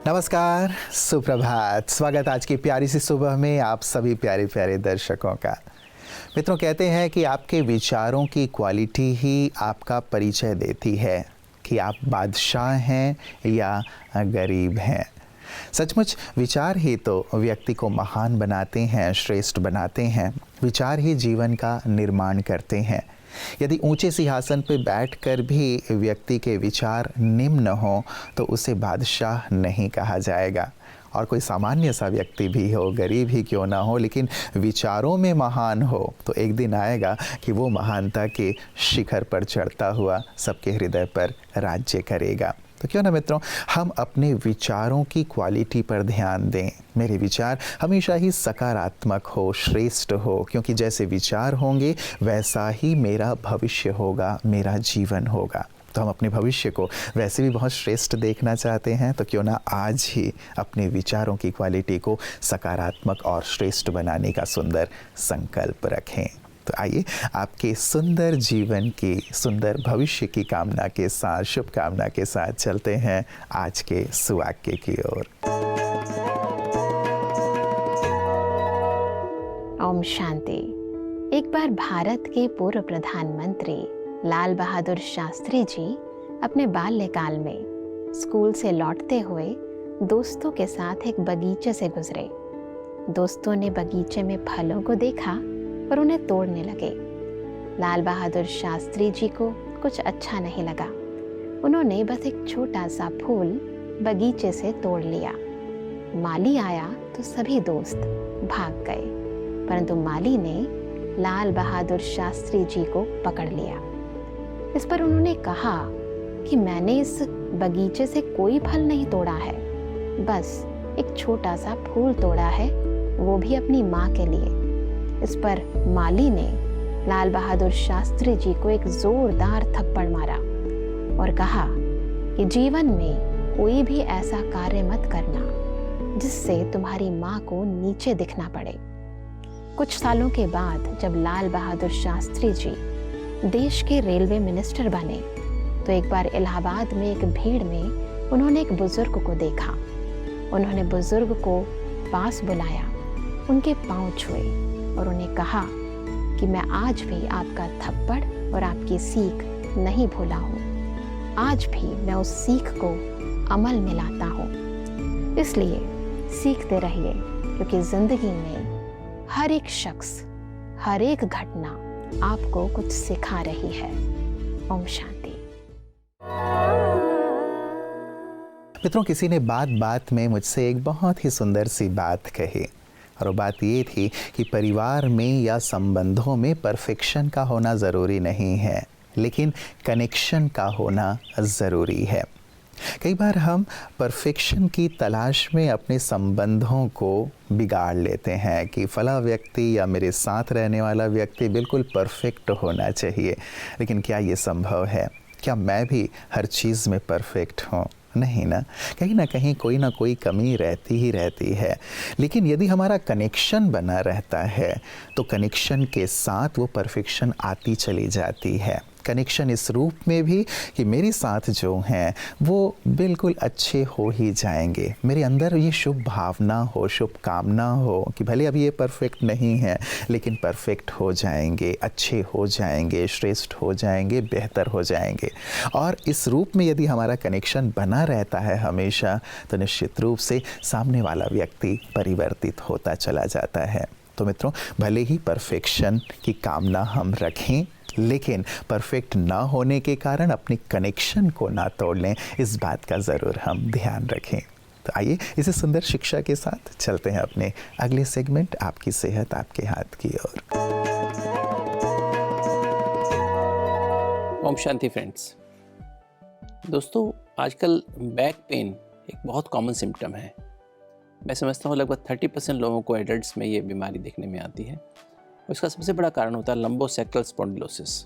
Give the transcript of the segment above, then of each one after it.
नमस्कार, सुप्रभात। स्वागत आज की प्यारी सी सुबह में आप सभी प्यारे प्यारे दर्शकों का। मित्रों, कहते हैं कि आपके विचारों की क्वालिटी ही आपका परिचय देती है कि आप बादशाह हैं या गरीब हैं। सचमुच विचार ही तो व्यक्ति को महान बनाते हैं, श्रेष्ठ बनाते हैं। विचार ही जीवन का निर्माण करते हैं। यदि ऊंचे सिंहासन पर बैठकर भी व्यक्ति के विचार निम्न हो तो उसे बादशाह नहीं कहा जाएगा। और कोई सामान्य सा व्यक्ति भी हो, गरीब ही क्यों ना हो, लेकिन विचारों में महान हो तो एक दिन आएगा कि वो महानता के शिखर पर चढ़ता हुआ सबके हृदय पर राज्य करेगा। तो क्यों ना मित्रों, हम अपने विचारों की क्वालिटी पर ध्यान दें। मेरे विचार हमेशा ही सकारात्मक हो, श्रेष्ठ हो, क्योंकि जैसे विचार होंगे वैसा ही मेरा भविष्य होगा, मेरा जीवन होगा। तो हम अपने भविष्य को वैसे भी बहुत श्रेष्ठ देखना चाहते हैं, तो क्यों ना आज ही अपने विचारों की क्वालिटी को सकारात्मक और श्रेष्ठ बनाने का सुंदर संकल्प रखें। तो आइए आपके सुंदर जीवन की, सुंदर भविष्य की कामना के साथ, शुभकामना के साथ चलते हैं आज के सुवाक्य की ओर। ओम शांति। एक बार भारत के पूर्व प्रधानमंत्री लाल बहादुर शास्त्री जी अपने बाल्यकाल में स्कूल से लौटते हुए दोस्तों के साथ एक बगीचे से गुजरे। दोस्तों ने बगीचे में फलों को देखा और उन्हें तोड़ने लगे। लाल बहादुर शास्त्री जी को कुछ अच्छा नहीं लगा। उन्होंने बस एक छोटा सा फूल बगीचे से तोड़ लिया। माली आया तो सभी दोस्त भाग गए, परंतु माली ने लाल बहादुर शास्त्री जी को पकड़ लिया। इस पर उन्होंने कहा कि मैंने इस बगीचे से कोई फल नहीं तोड़ा है, बस एक छोटा सा फूल तोड़ा है, वो भी अपनी माँ के लिए। इस पर माली ने लाल बहादुर शास्त्री जी को एक जोरदार थप्पड़ मारा और कहा कि जीवन में कोई भी ऐसा कार्य मत करना जिससे तुम्हारी माँ को नीचे दिखना पड़े। कुछ सालों के बाद जब लाल बहादुर शास्त्री जी देश के रेलवे मिनिस्टर बने तो एक बार इलाहाबाद में एक भीड़ में उन्होंने एक बुजुर्ग को देखा। उन्होंने बुजुर्ग को पास बुलाया, उनके पांव छुए और उन्हें कहा कि मैं आज भी आपका थप्पड़ और आपकी सीख नहीं भूला हूँ। आज भी मैं उस सीख को अमल में लाता हूँ। इसलिए सीखते रहिए, क्योंकि जिंदगी में हर एक शख्स, हर एक घटना आपको कुछ सिखा रही है। ओम शांति। मित्रों, किसी ने बात बात में मुझसे एक बहुत ही सुंदर सी बात कही, और वो बात ये थी कि परिवार में या संबंधों में परफेक्शन का होना ज़रूरी नहीं है, लेकिन कनेक्शन का होना ज़रूरी है। कई बार हम परफेक्शन की तलाश में अपने संबंधों को बिगाड़ लेते हैं कि फला व्यक्ति या मेरे साथ रहने वाला व्यक्ति बिल्कुल परफेक्ट होना चाहिए। लेकिन क्या ये संभव है? क्या मैं भी हर चीज़ में परफेक्ट हूँ? नहीं ना कहीं कोई ना कोई कमी रहती ही रहती है। लेकिन यदि हमारा कनेक्शन बना रहता है तो कनेक्शन के साथ वो परफेक्शन आती चली जाती है। कनेक्शन इस रूप में भी कि मेरे साथ जो हैं वो बिल्कुल अच्छे हो ही जाएंगे। मेरे अंदर ये शुभ भावना हो, शुभ कामना हो कि भले अभी ये परफेक्ट नहीं है लेकिन परफेक्ट हो जाएंगे, अच्छे हो जाएंगे, श्रेष्ठ हो जाएंगे, बेहतर हो जाएंगे। और इस रूप में यदि हमारा कनेक्शन बना रहता है हमेशा, तो निश्चित रूप से सामने वाला व्यक्ति परिवर्तित होता चला जाता है। तो मित्रों, भले ही परफेक्शन की कामना हम रखें, लेकिन परफेक्ट ना होने के कारण अपनी कनेक्शन को ना तोड़ लें, इस बात का ज़रूर हम ध्यान रखें। तो आइए इसी सुंदर शिक्षा के साथ चलते हैं अपने अगले सेगमेंट, आपकी सेहत आपके हाथ की ओर। ओम शांति फ्रेंड्स। दोस्तों, आजकल बैक पेन एक बहुत कॉमन सिम्टम है। मैं समझता हूँ लगभग 30% लोगों को एडल्ट्स में ये बीमारी देखने में आती है। उसका सबसे बड़ा कारण होता है लंबोसेक्रल स्पॉन्डिलोसिस।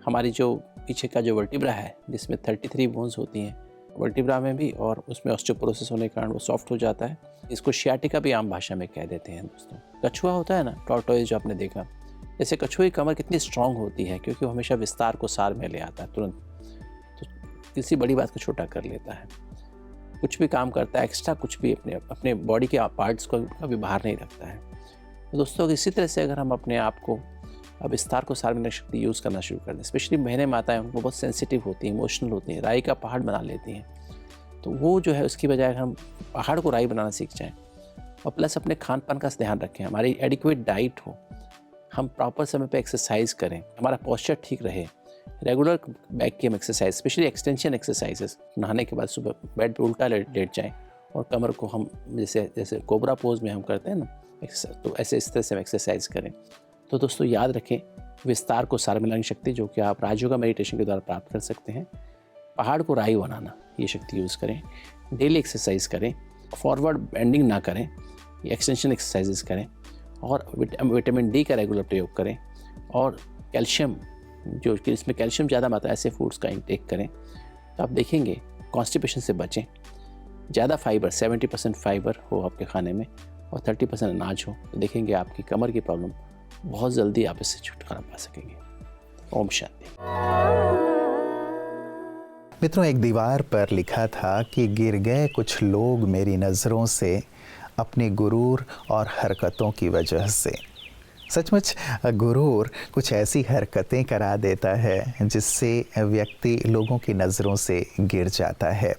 हमारी जो पीछे का जो वर्टिब्रा है, जिसमें 33 बोन्स होती हैं वर्टिब्रा में भी, और उसमें ऑस्टियोपोरोसिस होने के कारण वो सॉफ्ट हो जाता है। इसको शियाटिका भी आम भाषा में कह देते हैं। दोस्तों, कछुआ होता है ना, टॉर्टोइज जो आपने देखा, जैसे कछुए की कमर कितनी स्ट्रांग होती है, क्योंकि वो हमेशा विस्तार को सार में ले आता है तुरंत, तो किसी बड़ी बात को छोटा कर लेता है। कुछ भी काम करता है, एक्स्ट्रा कुछ भी अपने अपने बॉडी के पार्ट्स को कभी बाहर नहीं रखता है। तो दोस्तों इसी तरह से अगर हम अपने आप को विस्तार को सार्वजनिक शक्ति यूज़ करना शुरू कर दें, स्पेशली बहनें माताएं, उनको बहुत सेंसिटिव होती हैं, इमोशनल होती हैं, राई का पहाड़ बना लेती हैं, तो वो जो है उसकी बजाय हम पहाड़ को राई बनाना सीख जाएं और प्लस अपने खान पान का ध्यान रखें, हमारी एडिक्वेट डाइट हो, हम प्रॉपर समय पे एक्सरसाइज करें, हमारा पोस्चर ठीक रहे, रेगुलर बैक की हम एक्सरसाइज, स्पेशली एक्सटेंशन एक्सरसाइजेस, नहाने के बाद सुबह बेड पे उल्टा लेट जाएं और कमर को हम जैसे कोबरा पोज में हम करते हैं ना एक्सरसाइज, तो ऐसे इस तरह से हम एक्सरसाइज करें। तो दोस्तों याद रखें, विस्तार को सार्वजनिक शक्ति जो कि आप राजयोगा मेडिटेशन के द्वारा प्राप्त कर सकते हैं, पहाड़ को राई बनाना, ये शक्ति यूज़ करें, डेली एक्सरसाइज करें, फॉरवर्ड बेंडिंग ना करें, एक्सटेंशन एक्सरसाइजेस करें और विटामिन डी का रेगुलर प्रयोग करें और कैल्शियम, जो कि इसमें कैल्शियम ज़्यादा मात्रा ऐसे फूड्स का इंटेक करें, तो आप देखेंगे कॉन्स्टिपेशन से बचें। ज़्यादा फाइबर, 70% फाइबर हो आपके खाने में और 30% अनाज हो, तो देखेंगे आपकी कमर की प्रॉब्लम बहुत जल्दी आप इससे छुटकारा पा सकेंगे। ओम शांति। मित्रों, एक दीवार पर लिखा था कि गिर गए कुछ लोग मेरी नज़रों से अपने गुरूर और हरकतों की वजह से। सचमुच गुरूर कुछ ऐसी हरकतें करा देता है जिससे व्यक्ति लोगों की नज़रों से गिर जाता है।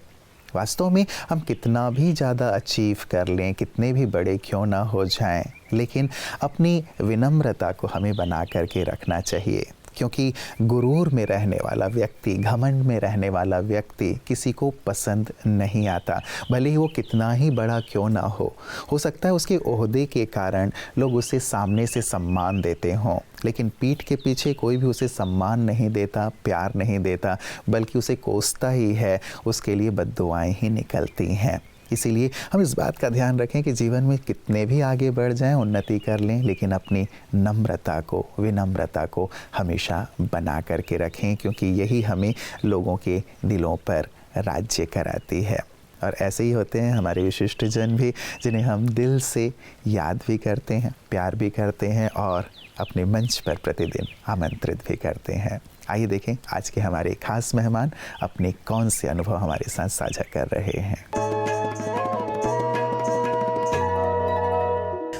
वास्तव में हम कितना भी ज़्यादा अचीव कर लें, कितने भी बड़े क्यों ना हो जाएं, लेकिन अपनी विनम्रता को हमें बना करके रखना चाहिए, क्योंकि गुरूर में रहने वाला व्यक्ति, घमंड में रहने वाला व्यक्ति किसी को पसंद नहीं आता, भले ही वो कितना ही बड़ा क्यों ना हो सकता है उसके ओहदे के कारण लोग उसे सामने से सम्मान देते हों, लेकिन पीठ के पीछे कोई भी उसे सम्मान नहीं देता, प्यार नहीं देता, बल्कि उसे कोसता ही है, उसके लिए बद्दुआएं ही निकलती हैं। इसीलिए हम इस बात का ध्यान रखें कि जीवन में कितने भी आगे बढ़ जाएं, उन्नति कर लें, लेकिन अपनी नम्रता को, विनम्रता को हमेशा बना करके रखें, क्योंकि यही हमें लोगों के दिलों पर राज्य कराती है। और ऐसे ही होते हैं हमारे विशिष्ट जन भी, जिन्हें हम दिल से याद भी करते हैं, प्यार भी करते हैं और अपने मंच पर प्रतिदिन आमंत्रित भी करते हैं। आइए देखें आज के हमारे खास मेहमान अपने कौन से अनुभव हमारे साथ साझा कर रहे हैं।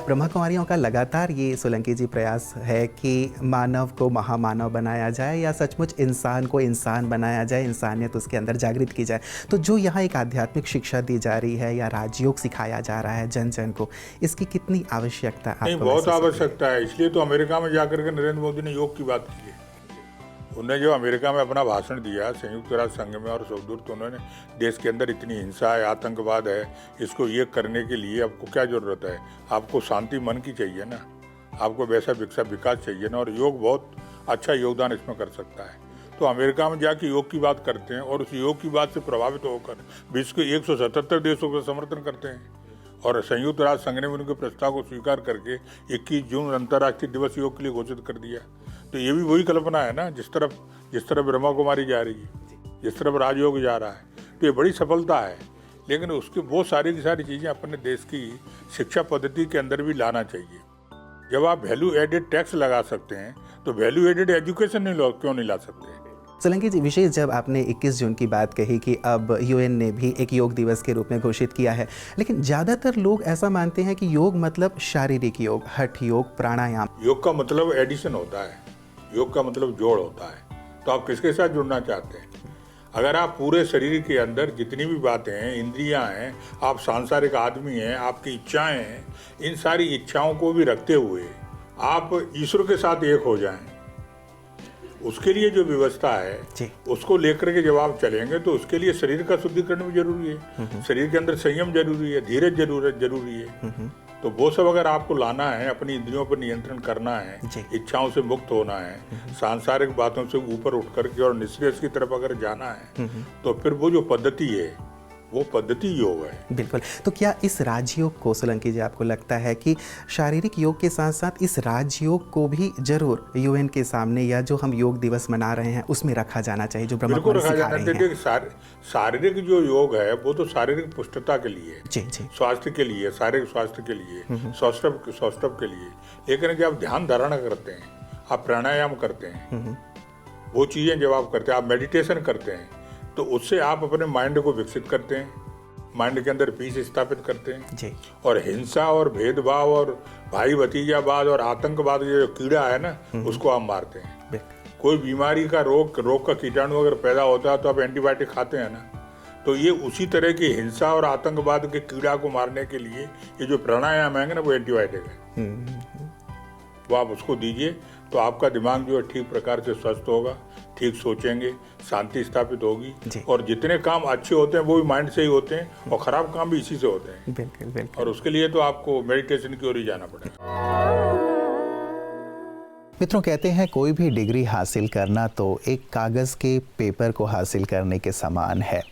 ब्रह्मा कुमारियों का लगातार ये सोलंकी जी प्रयास है कि मानव को महामानव बनाया जाए या सचमुच इंसान को इंसान बनाया जाए, इंसानियत उसके अंदर जागृत की जाए। तो जो यहाँ एक आध्यात्मिक शिक्षा दी जा रही है या राजयोग सिखाया जा रहा है जन जन को, इसकी कितनी आवश्यकता आपको? बहुत आवश्यकता है। इसलिए तो अमेरिका में जाकर के नरेंद्र मोदी ने योग की बात की है। उन्होंने जो अमेरिका में अपना भाषण दिया संयुक्त राष्ट्र संघ में और सबदूर, तो उन्होंने देश के अंदर इतनी हिंसा है, आतंकवाद है, इसको ये करने के लिए आपको क्या जरूरत है? आपको शांति मन की चाहिए ना, आपको वैसा विकास चाहिए ना, और योग बहुत अच्छा योगदान इसमें कर सकता है। तो अमेरिका में जाके योग की बात करते हैं और उस योग की बात से प्रभावित होकर विश्व के 177 देशों का समर्थन करते हैं और संयुक्त राष्ट्र संघ ने उनके प्रस्ताव को स्वीकार करके 21 जून अंतर्राष्ट्रीय दिवस योग के लिए घोषित कर दिया। तो ये भी वही कल्पना है ना, जिस तरफ ब्रह्मा कुमारी जा रही है, जिस तरफ राजयोग जा रहा है, तो ये बड़ी सफलता है। लेकिन उसके बहुत सारी की सारी चीज़ें अपने देश की शिक्षा पद्धति के अंदर भी लाना चाहिए। जब आप वैल्यू एडेड टैक्स लगा सकते हैं तो वैल्यू एडेड एजुकेशन क्यों नहीं ला सकते? सोलंकी जी, विशेष जब आपने 21 जून की बात कही कि अब यूएन ने भी एक योग दिवस के रूप में घोषित किया है, लेकिन ज़्यादातर लोग ऐसा मानते हैं कि योग मतलब शारीरिक योग, हठ योग, प्राणायाम। योग का मतलब एडिशन होता है, योग का मतलब जोड़ होता है। तो आप किसके साथ जुड़ना चाहते हैं? अगर आप पूरे शरीर के अंदर जितनी भी बातें हैं, इंद्रियां हैं, आप सांसारिक आदमी हैं, आपकी इच्छाएं हैं, इन सारी इच्छाओं को भी रखते हुए आप ईश्वर के साथ एक हो जाएं, उसके लिए जो व्यवस्था है उसको लेकर के जब आप चलेंगे तो उसके लिए शरीर का शुद्धिकरण भी जरूरी है, शरीर के अंदर संयम जरूरी है, धीरज जरूरी है। तो वो सब अगर आपको लाना है, अपनी इंद्रियों पर नियंत्रण करना है, इच्छाओं से मुक्त होना है, सांसारिक बातों से ऊपर उठ करके और निश्रेयस की तरफ अगर जाना है, तो फिर वो जो पद्धति है वो पद्धति योग है। बिल्कुल। तो क्या इस राजयोग को, सोलंकी जी, आपको लगता है कि शारीरिक योग के साथ साथ इस राजयोग को भी जरूर यूएन के सामने या जो हम योग दिवस मना रहे हैं उसमें रखा जाना चाहिए, जो ब्रह्मा कुमारी सिखा रही हैं? शारीरिक जो योग है वो तो शारीरिक पुष्टता के लिए, जी जी, स्वास्थ्य के लिए, शारीरिक स्वास्थ्य के लिए, सौष्ठव के लिए। लेकिन जब आप ध्यान धारणा करते हैं, आप प्राणायाम करते हैं, वो चीजें जब आप करते हैं, आप मेडिटेशन करते हैं, तो उससे आप अपने माइंड को विकसित करते हैं। माइंड के अंदर पीस स्थापित करते हैं जी। और हिंसा और भेदभाव और भाई भतीजावाद और आतंकवाद ये जो कीड़ा है ना उसको हम मारते हैं। कोई बीमारी का रोग का कीटाणु अगर पैदा होता है तो आप एंटीबायोटिक खाते हैं ना, तो ये उसी तरह की हिंसा और आतंकवाद के कीड़ा को मारने के लिए ये जो प्राणायाम है ना वो एंटीबायोटिक है। वो आप उसको दीजिए तो आपका दिमाग जो है ठीक प्रकार से स्वस्थ होगा, ठीक सोचेंगे, शांति स्थापित होगी और जितने काम अच्छे होते हैं वो भी माइंड से ही होते हैं और खराब काम भी इसी से होते हैं। बिल्कुल बिल्कुल। और उसके लिए तो आपको मेडिटेशन की ओर ही जाना पड़ेगा। मित्रों, कहते हैं कोई भी डिग्री हासिल करना तो एक कागज़ के पेपर को हासिल करने के समान है।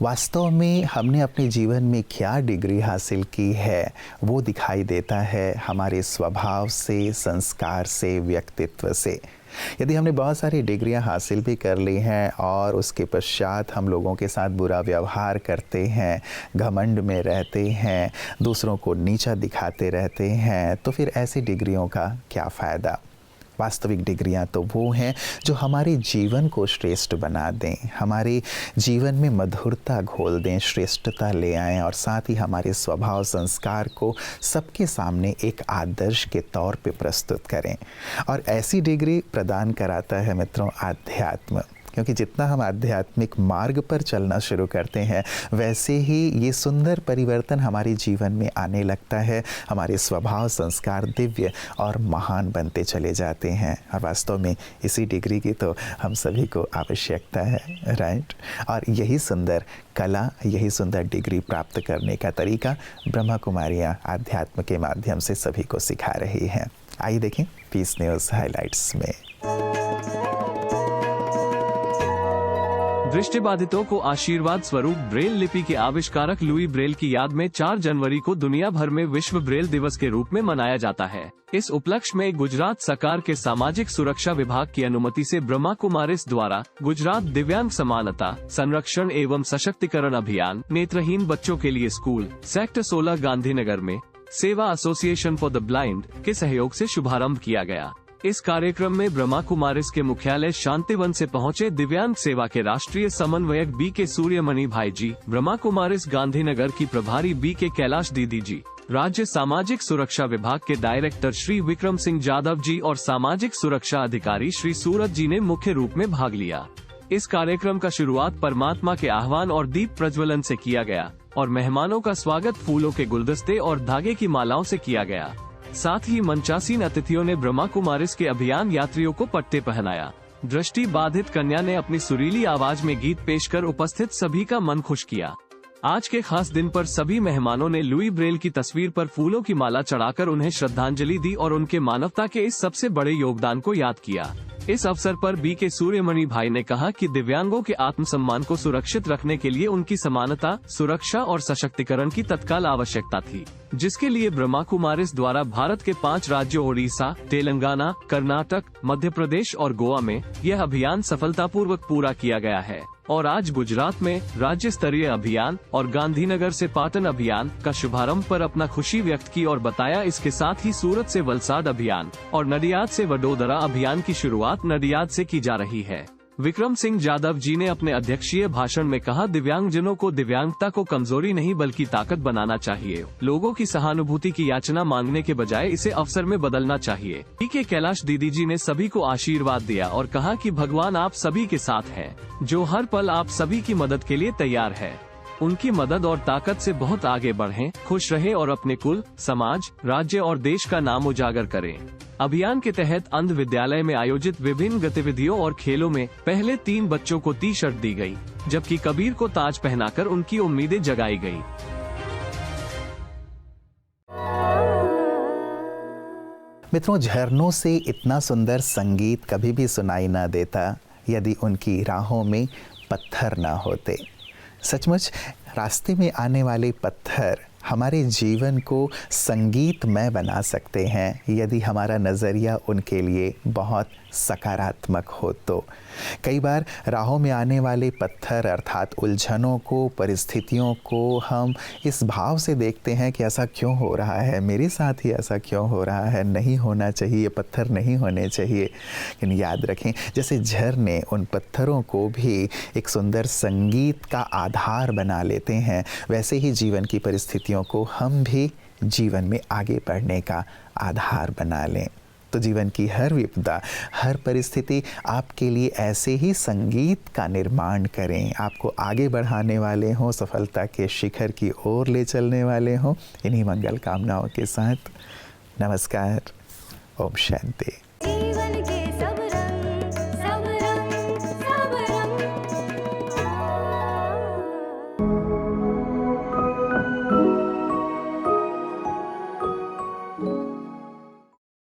वास्तव में हमने अपने जीवन में क्या डिग्री हासिल की है वो दिखाई देता है हमारे स्वभाव से, संस्कार से, व्यक्तित्व से। यदि हमने बहुत सारी डिग्रियां हासिल भी कर ली हैं और उसके पश्चात हम लोगों के साथ बुरा व्यवहार करते हैं, घमंड में रहते हैं, दूसरों को नीचा दिखाते रहते हैं, तो फिर ऐसी डिग्रियों का क्या फ़ायदा। वास्तविक डिग्रियां तो वो हैं जो हमारे जीवन को श्रेष्ठ बना दें, हमारे जीवन में मधुरता घोल दें, श्रेष्ठता ले आएं और साथ ही हमारे स्वभाव संस्कार को सबके सामने एक आदर्श के तौर पे प्रस्तुत करें। और ऐसी डिग्री प्रदान कराता है मित्रों आध्यात्म, क्योंकि जितना हम आध्यात्मिक मार्ग पर चलना शुरू करते हैं वैसे ही ये सुंदर परिवर्तन हमारे जीवन में आने लगता है। हमारे स्वभाव संस्कार दिव्य और महान बनते चले जाते हैं और वास्तव में इसी डिग्री की तो हम सभी को आवश्यकता है, राइट। और यही सुंदर कला, यही सुंदर डिग्री प्राप्त करने का तरीका ब्रह्मा कुमारियाँ आध्यात्म के माध्यम से सभी को सिखा रही हैं। आइए देखें पीस न्यूज़ हाइलाइट्स में। दृष्टिबाधितों को आशीर्वाद स्वरूप ब्रेल लिपि के आविष्कारक लुई ब्रेल की याद में 4 जनवरी को दुनिया भर में विश्व ब्रेल दिवस के रूप में मनाया जाता है। इस उपलक्ष्य में गुजरात सरकार के सामाजिक सुरक्षा विभाग की अनुमति से ब्रह्मा कुमारिस द्वारा गुजरात दिव्यांग समानता संरक्षण एवं सशक्तिकरण अभियान, नेत्रहीन बच्चों के लिए स्कूल, सेक्टर 16 गांधीनगर में सेवा एसोसिएशन फॉर द ब्लाइंड के सहयोग से शुभारंभ किया गया। इस कार्यक्रम में ब्रह्मा कुमारिस के मुख्यालय शांतिवन से पहुंचे दिव्यांग सेवा के राष्ट्रीय समन्वयक बी के सूर्यमणि भाई जी, ब्रह्मा कुमारिस गांधीनगर की प्रभारी बी के कैलाश दीदी जी, राज्य सामाजिक सुरक्षा विभाग के डायरेक्टर श्री विक्रम सिंह जाधव जी और सामाजिक सुरक्षा अधिकारी श्री सूरज जी ने मुख्य रूप में भाग लिया। इस कार्यक्रम का शुरुआत परमात्मा के आह्वान और दीप प्रज्वलन से किया गया और मेहमानों का स्वागत फूलों के गुलदस्ते और धागे की मालाओं से किया गया। साथ ही मंचासीन अतिथियों ने ब्रह्मा कुमारिस के अभियान यात्रियों को पट्टे पहनाया। दृष्टि बाधित कन्या ने अपनी सुरीली आवाज में गीत पेश कर उपस्थित सभी का मन खुश किया। आज के खास दिन पर सभी मेहमानों ने लुई ब्रेल की तस्वीर पर फूलों की माला चढ़ाकर उन्हें श्रद्धांजलि दी और उनके मानवता के इस सबसे बड़े योगदान को याद किया। इस अवसर पर बी के सूर्यमणि भाई ने कहा कि दिव्यांगों के आत्मसम्मान को सुरक्षित रखने के लिए उनकी समानता, सुरक्षा और सशक्तिकरण की तत्काल आवश्यकता थी, जिसके लिए ब्रह्मा कुमारिस द्वारा भारत के 5 राज्यों ओडिशा, तेलंगाना, कर्नाटक, मध्य प्रदेश और गोवा में यह अभियान सफलतापूर्वक पूरा किया गया है। और आज गुजरात में राज्य स्तरीय अभियान और गांधीनगर से पाटन अभियान का शुभारंभ पर अपना खुशी व्यक्त की और बताया इसके साथ ही सूरत से वलसाड अभियान और नडियाद से वडोदरा अभियान की शुरुआत नडियाद से की जा रही है। विक्रम सिंह जाधव जी ने अपने अध्यक्षीय भाषण में कहा, दिव्यांगजनों को दिव्यांगता को कमजोरी नहीं बल्कि ताकत बनाना चाहिए। लोगों की सहानुभूति की याचना मांगने के बजाय इसे अवसर में बदलना चाहिए। के कैलाश दीदी जी ने सभी को आशीर्वाद दिया और कहा कि भगवान आप सभी के साथ है, जो हर पल आप सभी की मदद के लिए तैयार है। उनकी मदद और ताकत से बहुत आगे बढ़ें, खुश रहें और अपने कुल, समाज, राज्य और देश का नाम उजागर करें। अभियान के तहत अंध विद्यालय में आयोजित विभिन्न गतिविधियों और खेलों में पहले 3 बच्चों को टी-शर्ट दी गई, जबकि कबीर को ताज पहनाकर उनकी उम्मीदें जगाई गई। मित्रों, झरनों से इतना सुंदर संगीत कभी भी सुनाई ना देता यदि उनकी राहों में पत्थर ना होते। सचमुच रास्ते में आने वाले पत्थर हमारे जीवन को संगीतमय बना सकते हैं यदि हमारा नज़रिया उनके लिए बहुत सकारात्मक हो तो। कई बार राहों में आने वाले पत्थर अर्थात उलझनों को, परिस्थितियों को हम इस भाव से देखते हैं कि ऐसा क्यों हो रहा है, मेरे साथ ही ऐसा क्यों हो रहा है, नहीं होना चाहिए, पत्थर नहीं होने चाहिए। लेकिन याद रखें, जैसे झरने उन पत्थरों को भी एक सुंदर संगीत का आधार बना लेते हैं, वैसे ही जीवन की परिस्थितियों को हम भी जीवन में आगे बढ़ने का आधार बना लें। तो जीवन की हर विपदा, हर परिस्थिति आपके लिए ऐसे ही संगीत का निर्माण करें, आपको आगे बढ़ाने वाले हों, सफलता के शिखर की ओर ले चलने वाले हों। इन्हीं मंगल कामनाओं के साथ नमस्कार। ओम शांति।